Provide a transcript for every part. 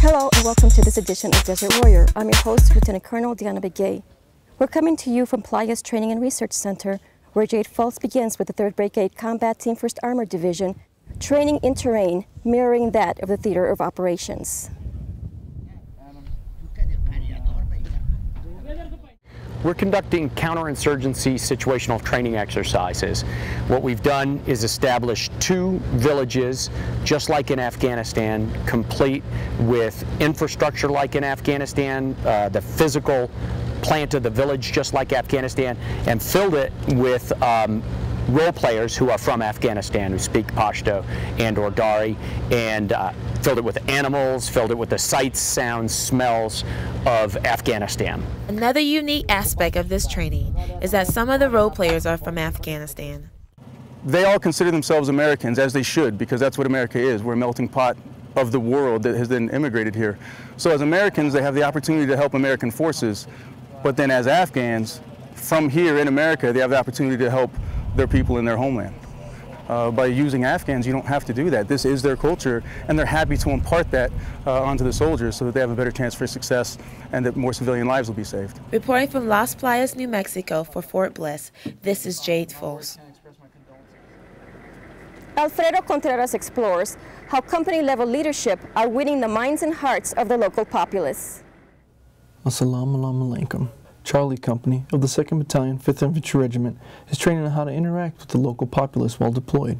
Hello and welcome to this edition of Desert Warrior. I'm your host, Lieutenant Colonel Diana Begay. We're coming to you from Playa's Training and Research Center, where Jade Fultz begins with the 3rd Brigade Combat Team 1st Armored Division, training in terrain mirroring that of the theater of operations. We're conducting counterinsurgency situational training exercises. What we've done is establish 2 villages, just like in Afghanistan, complete with infrastructure like in Afghanistan, the physical plant of the village just like Afghanistan, and filled it with role players who are from Afghanistan, who speak Pashto and or Dari, and filled it with animals, filled it with the sights, sounds, smells of Afghanistan. Another unique aspect of this training is that some of the role players are from Afghanistan. They all consider themselves Americans, as they should, because that's what America is. We're a melting pot of the world that has then immigrated here. So as Americans, they have the opportunity to help American forces, but then as Afghans, from here in America, they have the opportunity to help their people in their homeland. By using Afghans, you don't have to do that. This is their culture, and they're happy to impart that onto the soldiers so that they have a better chance for success and that more civilian lives will be saved. Reporting from Las Playas, New Mexico for Fort Bliss, this is Jade Fultz. Alfredo Contreras explores how company-level leadership are winning the minds and hearts of the local populace. Assalamu alaikum. Charlie Company of the 2nd Battalion, 5th Infantry Regiment is training on how to interact with the local populace while deployed.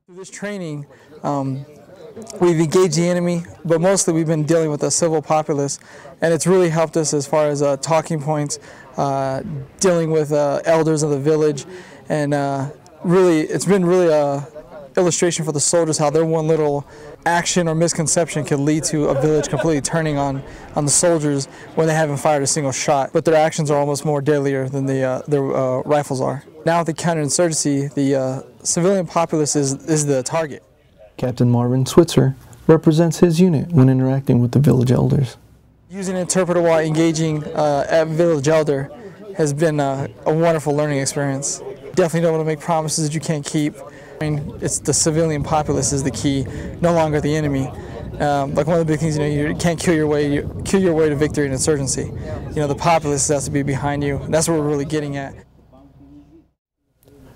Through this training, we've engaged the enemy, but mostly we've been dealing with the civil populace, and it's really helped us as far as talking points, dealing with elders of the village, and really, it's been really an illustration for the soldiers how their one little action or misconception could lead to a village completely turning on the soldiers when they haven't fired a single shot. But their actions are almost more deadlier than their rifles are. Now with the counterinsurgency, the civilian populace is the target. Captain Marvin Switzer represents his unit when interacting with the village elders. Using an interpreter while engaging a village elder has been a wonderful learning experience. Definitely don't want to make promises that you can't keep. I mean, it's the civilian populace is the key, no longer the enemy. Like one of the big things, you can't kill your way to victory in insurgency. The populace has to be behind you. And that's what we're really getting at.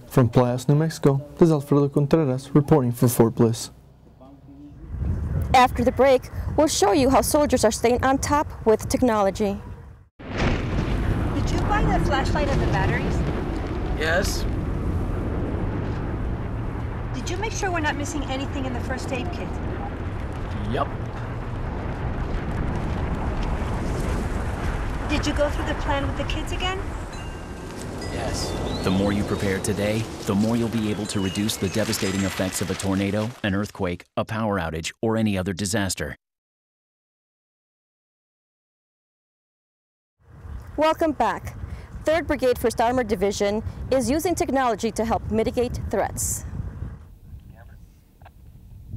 From Playas, New Mexico, this is Alfredo Contreras reporting for Fort Bliss. After the break, we'll show you how soldiers are staying on top with technology. Did you buy the flashlight and the batteries? Yes. Did you make sure we're not missing anything in the first aid kit? Yep. Did you go through the plan with the kids again? Yes. The more you prepare today, the more you'll be able to reduce the devastating effects of a tornado, an earthquake, a power outage, or any other disaster. Welcome back. 3rd Brigade 1st Armored Division is using technology to help mitigate threats.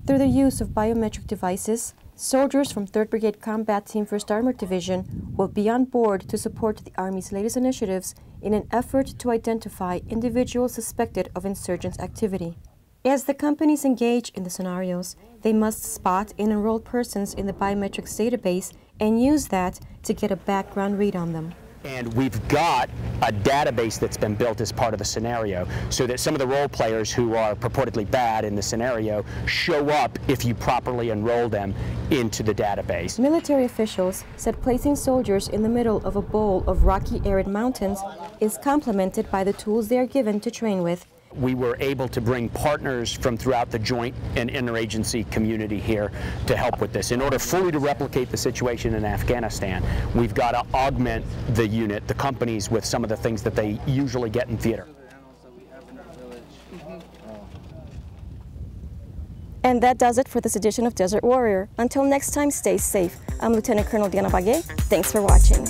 Through the use of biometric devices, soldiers from 3rd Brigade Combat Team 1st Armored Division will be on board to support the Army's latest initiatives in an effort to identify individuals suspected of insurgent activity. As the companies engage in the scenarios, they must spot and enroll persons in the biometrics database and use that to get a background read on them. And we've got a database that's been built as part of the scenario so that some of the role players who are purportedly bad in the scenario show up if you properly enroll them into the database. Military officials said placing soldiers in the middle of a bowl of rocky, arid mountains is complemented by the tools they are given to train with. We were able to bring partners from throughout the joint and interagency community here to help with this. In order fully to replicate the situation in Afghanistan, we've got to augment the unit, the companies, with some of the things that they usually get in theater. And that does it for this edition of Desert Warrior. Until next time, stay safe. I'm Lieutenant Colonel Diana Begay. Thanks for watching.